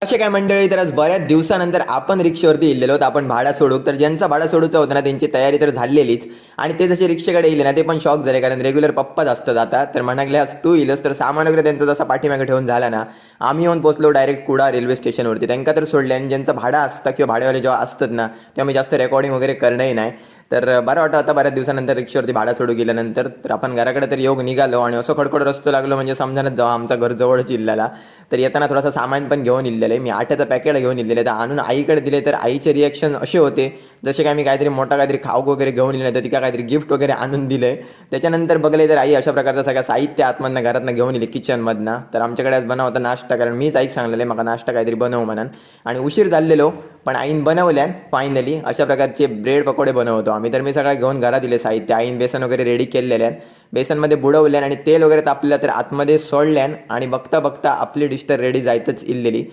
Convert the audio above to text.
असे काय मंडळी, तर आज बऱ्याच दिवसानंतर आपण रिक्षावरती इल्लेलो होतो. आपण भाडा सोडूक, तर ज्यांचा भाडा सोडूचा होता ना त्यांची तयारी तर झालेलीच. आणि ते जसे रिक्षेकडे येईल ना ते पण शॉक झाले, कारण रेग्युलर पप्पाच असतात आता. तर म्हणाले आज तू येईलस, तर सामान वगैरे त्यांचा जसा पाठीमागे ठेवून झाला ना, आम्ही येऊन पोहोचलो डायरेक्ट कुडा रेल्वे स्टेशनवरती. त्यांना तर सोडले, आणि ज्यांचं भाडं असतं किंवा भाडेवाले जेव्हा असतात ना तेव्हा मी जास्त रेकॉर्डिंग वगैरे करणंही नाही. तर बरं वाटतं आता बऱ्याच दिवसानंतर रिक्षावरती भाडा सोडू गेल्यानंतर. तर आपण घराकडे तर योग निघालो, आणि असं खडखड रस्तो लागलो म्हणजे समजानच जाऊ आमचा घर जवळच इल्ल्याला. तर येताना थोडासा सामान पण घेऊन इल्लेलं आहे. मी आट्याचं पॅकेट घेऊन इल्लेलं आहे, तर आणून आईकडे दिले. तर आईचे रिॲक्शन असे होते जसे काय मी काहीतरी मोठा काहीतरी खाऊ वगैरे घेऊन इले, तर तिका काहीतरी गिफ्ट वगैरे आणून दिले. त्याच्यानंतर बघले तर आई अशा प्रकारचं सगळं साहित्य आतमधनं घरातनं घेऊन इले, किचनमधनं. तर आमच्याकडे आज बनवता नाश्ता, कारण मीच आईक सांगलेलं आहे मला नाश्ता काहीतरी बनव म्हणून. आणि उशीर झालेलो, पण आईन बनवल्यान फायनली अशा प्रकारचे ब्रेड पकोडे बनवतो आम्ही. तर मी सगळं घेऊन घरात दिले साहित्य. आईन बेसन वगैरे रेडी केलेल्यान, बेसनमध्ये बुडवल्यान आणि तेल वगैरे तापलेलं, तर आतमध्ये सोडल्यान. आणि बघता बघता आपली डिश तर रेडी जायतच इल्लेली.